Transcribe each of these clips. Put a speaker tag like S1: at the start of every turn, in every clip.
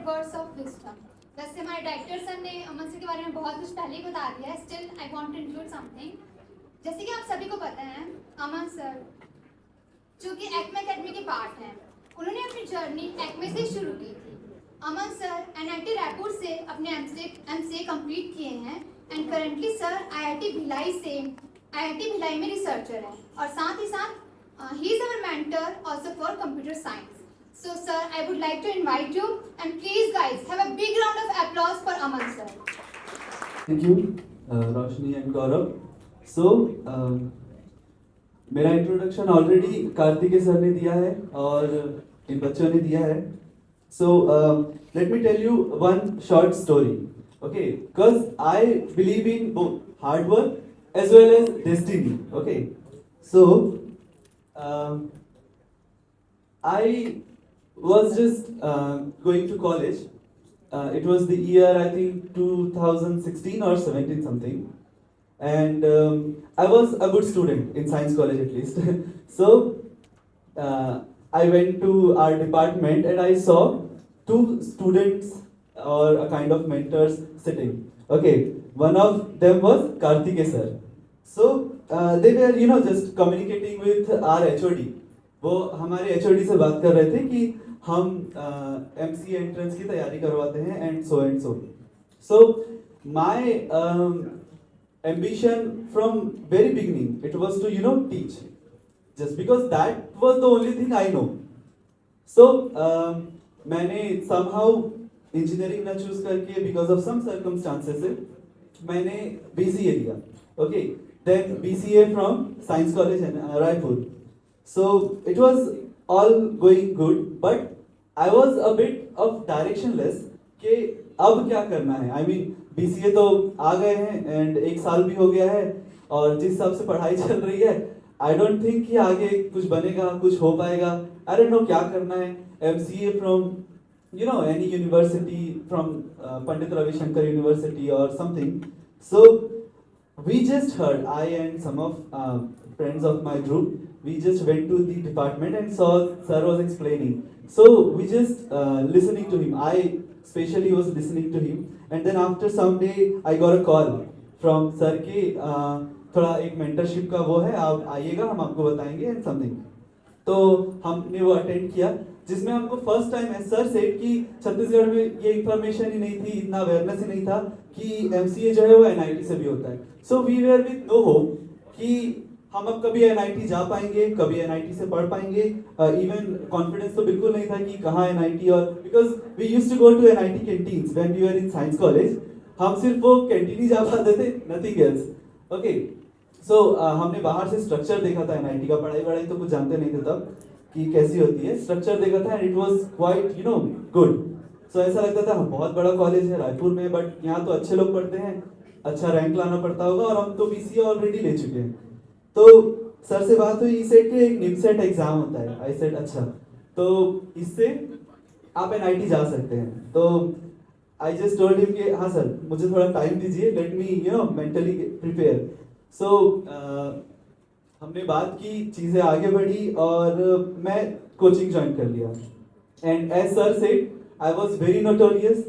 S1: Words of wisdom. वैसे हमारे director sir ने अमन सर के बारे में बहुत कुछ पहले ही बता दिया है, still I want to include something. जैसे कि आप सभी को पता है, अमन सर जो कि एक्मे अकेडमी के पार्ट हैं, उन्होंने अपनी जर्नी एक्मे से शुरू की थी। अमन सर एनआईटी रायपुर से अपने एमसीए कंप्लीट किए हैं and currently sir IIT Bhilai में रिसर्चर हैं और साथ ही साथ he is our mentor also for computer science. So sir, I would like to invite you and please guys have a big round of applause for Aman sir.
S2: Thank you, Roshni and Gaurav. So, मेरा introduction already Kartikeya sir ने दिया है और इन बच्चों ने दिया है. So, let me tell you one short story. Okay, because I believe in both hard work as well as destiny. Okay, so I was just going to college. It was the year I think 2016 or 17 something, and I was a good student in science college at least. So I went to our department and I saw two students or a kind of mentors sitting. Okay, one of them was Karthikeya sir. So they were just communicating with our HOD. वो हमारे HOD से बात कर रहे थे कि हम MCA entrance की तैयारी करवाते हैं and so. So my ambition from very beginning, it was to teach, just because that was the only thing I know. So मैंने somehow engineering ना choose करके because of some circumstances मैंने BCA लिया. Okay, then BCA from Science College in Raipur. So it was all going good, but I was a bit of directionless कि अब क्या करना है. I mean BCA तो आ गए हैं and एक साल भी हो गया है और जिस हिसाब से पढ़ाई चल रही है I don't think कि आगे कुछ बनेगा, कुछ हो पाएगा. I don't know क्या करना है. MCA from any university from Pandit Ravi Shankar University or something. So we just heard, I and some of friends of my group, we just went to the department and saw sir was explaining. So we just listening to him. I especially was listening to him, and then after some day I got a call from sir कि थोड़ा एक mentorship का वो है, आप आइएगा, हम आपको बताएंगे and something. तो हमने वो अटेंड किया जिसमें हमको फर्स्ट टाइम सर सेड कि छत्तीसगढ़ में ये इन्फॉर्मेशन ही नहीं थी, इतना अवेयरनेस ही नहीं था कि MCA जो है वो NIT से भी होता है. So we were with no hope कि हम अब कभी NIT जा पाएंगे, कभी NIT से पढ़ पाएंगे. इवन कॉन्फिडेंस तो बिल्कुल नहीं था कि कहाँ NIT, और because we used to go to NIT canteens when we were in science college. हम सिर्फ वो कैंटीन ही जा पाते थे, नथिंग एल्स. ओके, सो हमने बाहर से स्ट्रक्चर देखा था NIT का. पढ़ाई तो कुछ जानते नहीं थे तब कि कैसी होती है. स्ट्रक्चर देखा था and it was quite good. So ऐसा लगता था बहुत बड़ा कॉलेज है रायपुर में, बट यहाँ तो अच्छे लोग पढ़ते हैं, अच्छा रैंक लाना पड़ता होगा, और हम तो BCA ऑलरेडी ले चुके हैं. तो सर से बात हुई, सेट के एक निमसेट एग्जाम होता है. आई सेड अच्छा, तो इससे आप NIT जा सकते हैं. तो आई जस्ट टोल्ड हिम कि हाँ सर, मुझे थोड़ा टाइम दीजिए, लेट मी मेंटली प्रिपेयर. सो हमने बात की, चीज़ें आगे बढ़ी और मैं कोचिंग ज्वाइन कर लिया. And as sir said, I was very notorious.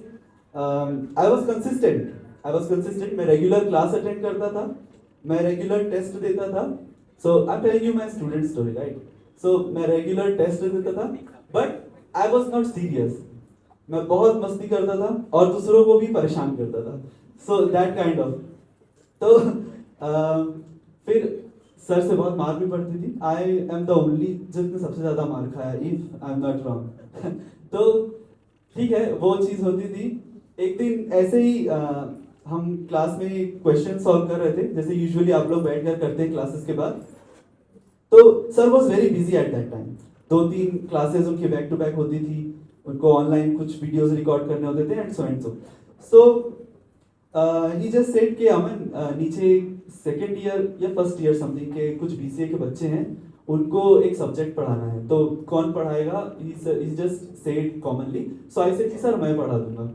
S2: I was consistent. मैं रेगुलर क्लास अटेंड करता था, मैं रेगुलर टेस्ट देता था. So I am telling you my student story, right. So मैं रेगुलर टेस्ट देता था, but I was not serious. मैं बहुत मस्ती करता था और दूसरों को भी परेशान करता था. So that kind of. तो फिर सर से बहुत मार भी पड़ती थी. आई एम द ओनली जिसने सबसे ज्यादा मार खाया, if I am not wrong. तो ठीक है, वो चीज होती थी. एक दिन ऐसे ही हम क्लास में क्वेश्चन सॉल्व कर रहे थे, जैसे यूजुअली आप लोग बैठकर करते हैं क्लासेस के बाद. तो sir was very busy at that time. 2-3 classes उनकी बैक टू बैक होती थी, उनको ऑनलाइन कुछ वीडियोस रिकॉर्ड करने होते थे and so. So he just said कि अमन, नीचे सेकेंड ईयर या फर्स्ट ईयर समथिंग के कुछ BCA के बच्चे हैं, उनको एक सब्जेक्ट पढ़ाना है, तो कौन पढ़ाएगा. He just said commonly. So I said कि सर मैं पढ़ा दूंगा.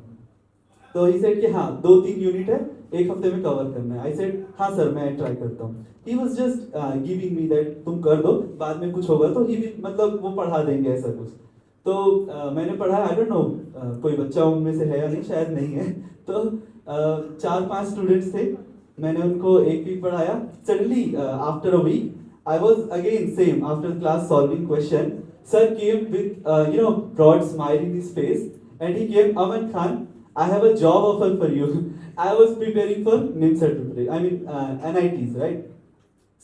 S2: तो ही सेड कि हाँ 2-3 यूनिट है, एक हफ्ते में कवर करना है. आई सेड हाँ सर, मैं ट्राई करता हूँ. He was just giving me that तुम कर दो, बाद में कुछ होगा तो ही मतलब वो पढ़ा देंगे ऐसा कुछ. तो मैंने पढ़ा, आई डोंट नो कोई बच्चा उनमें से है या नहीं, शायद नहीं है। तो 4-5 स्टूडेंट्स थे, मैंने उनको एक वीक पढ़ाया। Suddenly after a week I was again same after class solving question. Sir came with broad smile in his face, and he came, Aman Khan, I have a job offer for you. I was preparing for NIMSET preparation. I mean NITs, right?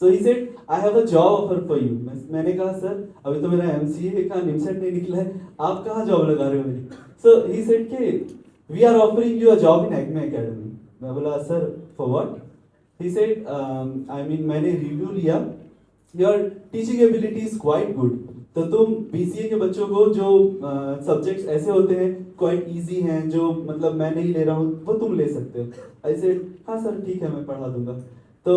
S2: So he said, I have a job offer for you. मैंने कहा sir अभी तो मेरा MCA का NIMSET नहीं निकला है, आप कहाँ जॉब लगा रहे हो मेरी? So he said कि we are offering you a job in ACME Academy. मैं बोला sir for what? He said I mean मैंने रिव्यू लिया, your teaching ability is quite good. तो तुम BCA के बच्चों को जो सब्जेक्ट्स ऐसे होते हैं क्वाइट इजी हैं, जो मतलब मैं नहीं ले रहा हूँ, वो तुम ले सकते हो। ऐसे हाँ सर ठीक है मैं पढ़ा दूंगा। तो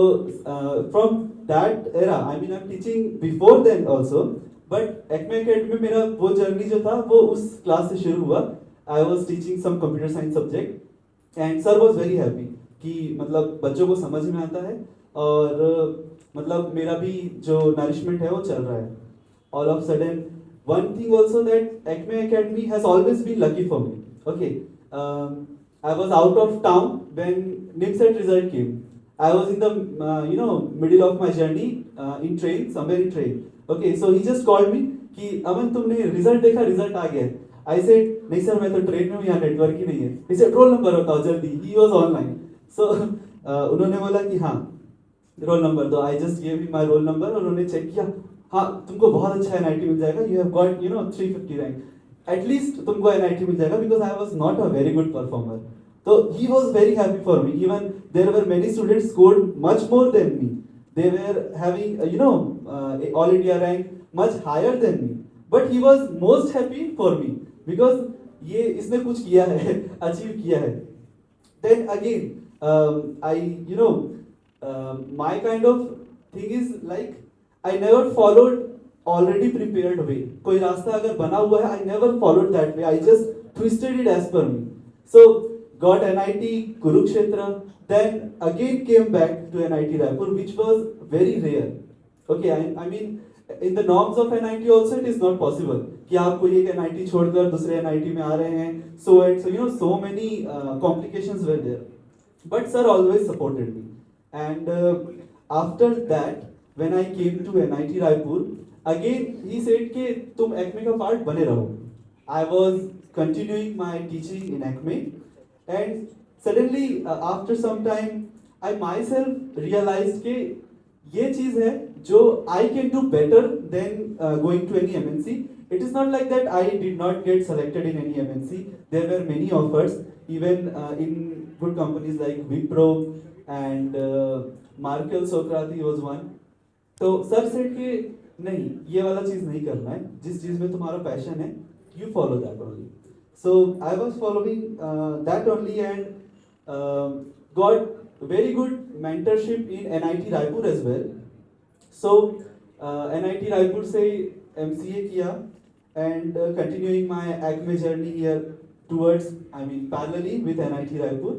S2: from that era I mean I am teaching before then also, but Acme Academy में मेरा वो जर्नी जो था वो उस क्लास से शुरू हुआ। I was teaching some computer science subject and sir was very happy कि मतलब बच्चों को समझ में आता है और मतलब मेरा भी जो नरिशमेंट है वो चल रहा है। All of sudden, one thing also that Acme Academy has always been lucky for me. Okay, I was out of town when NIMSET result came. I was in the middle of my journey in train, somewhere in train. Okay, so he just called me कि अमन तुमने result देखा, result आ गया है। I said नहीं sir मैं तो train में हूँ, यहाँ नेटवर्क ही नहीं है। He said रोल नंबर बताओ जल्दी। He was online. So उन्होंने बोला कि हाँ रोल नंबर दो। I just give him my roll number और उन्होंने चेक किया, हाँ तुमको बहुत अच्छा एनआईटी मिल जाएगा, you have got 350 rank, at least तुमको एनआईटी मिल जाएगा, because I was not a very good performer. तो he was very happy for me. Even there were many students scored much more than me, they were having all India rank much higher than me, but he was most happy for me because ये इसने कुछ किया है, achieve किया है। Then again I my kind of thing is like I never followed already prepared way. कोई रास्ता अगर बना हुआ है, I never followed that way. I just twisted it as per me. So got NIT Kurukshetra, then again came back to NIT Raipur, which was very rare. Okay, I mean in the norms of NIT also it is not possible कि आप कोई एक NIT छोड़कर दूसरे NIT में आ रहे हैं. So so many complications were there. But sir always supported me. And after that, when I came to NIT Raipur, again he said कि तुम ACME का पार्ट बने रहो. I was continuing my teaching in ACME, and suddenly after some time, I myself realized कि ये चीज है जो I can do better than going to any MNC. It is not like that I did not get selected in any MNC. There were many offers, even in good companies like Wipro and Markel Sokrati was one. तो sir said कि नहीं ये वाला चीज नहीं करना है, जिस चीज में तुम्हारा पैशन है you follow that only. So I was following that only and got very good mentorship in NIT Raipur as well. So NIT Raipur से MCA किया and continuing my ACME journey here towards parallelly with NIT Raipur.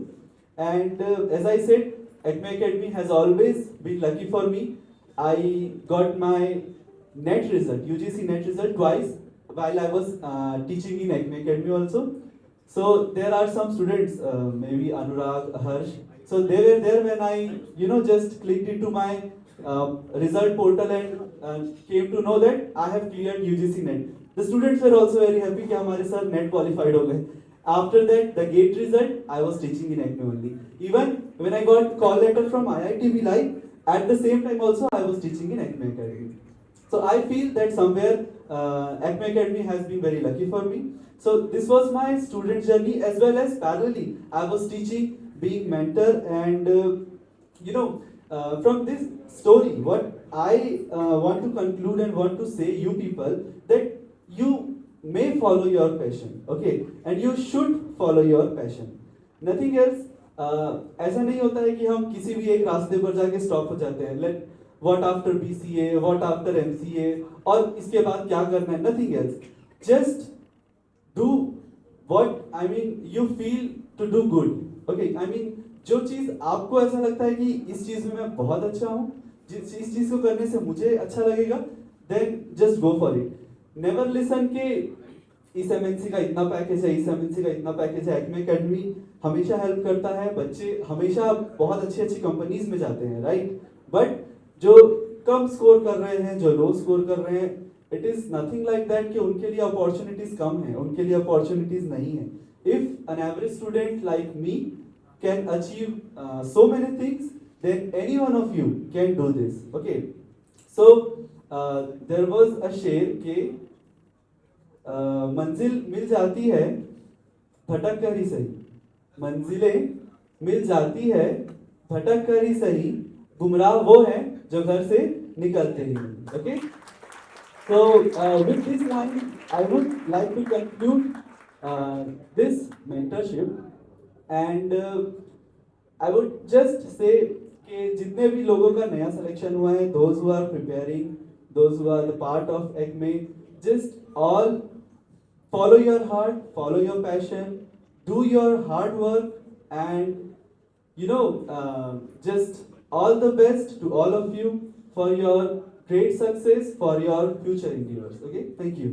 S2: And as I said, ACME Academy has always been lucky for me. I got my net result, UGC net result twice while I was teaching in ACME Academy also. So there are some students, maybe Anurag, Harsh. So they were there when I just clicked into my result portal and came to know that I have cleared UGC net. The students were also very happy कि हमारे sir net qualified हो गए. After that, the GATE result, I was teaching in ACME only. Even when I got call letter from IIT Bhilai, at the same time also I was teaching in ACME Academy. So I feel that somewhere ACME Academy has been very lucky for me. So this was my student journey as well as parallelly I was teaching, being mentor, and from this story, what I want to conclude and want to say you people that you may follow your passion, okay, and you should follow your passion, nothing else. ऐसा नहीं होता है कि हम किसी भी एक रास्ते पर जाके स्टॉप हो जाते हैं, let what after BCA, what after MCA, और इसके बाद क्या करना है, nothing else, just do what you feel to do good, okay, जो चीज आपको ऐसा लगता है कि इस चीज में मैं बहुत अच्छा हूँ, इस चीज को करने से मुझे अच्छा लगेगा, then just go for it. Never listen के इस एमएनसी का इतना पैकेज है, इस एमएनसी का इतना पैकेज है। एक्मे एकेडमी हमेशा हेल्प करता है, बच्चे हमेशा बहुत अच्छी अच्छी कंपनीज में जाते हैं, राइट। बट जो कम स्कोर कर रहे हैं, जो लो स्कोर कर रहे हैं, it is nothing like that कि उनके लिए अपॉर्चुनिटीज कम है, उनके लिए अपॉर्चुनिटीज नहीं है। If an average student like me can achieve so many things, then any one of you can do this. Okay, so there was a शेर के मंजिल मिल जाती है भटक कर ही सही, मंजिलें मिल जाती है भटक कर ही सही, गुमराह वो है जो घर से निकलते ही नहीं। Okay, so with this line I would like to conclude this mentorship, and I would just say कि जितने भी लोगों का नया सिलेक्शन हुआ है, those who are preparing, those who are the part of ECME, just all follow your heart, follow your passion, do your hard work, and just all the best to all of you for your great success, for your future endeavors. Okay, thank you.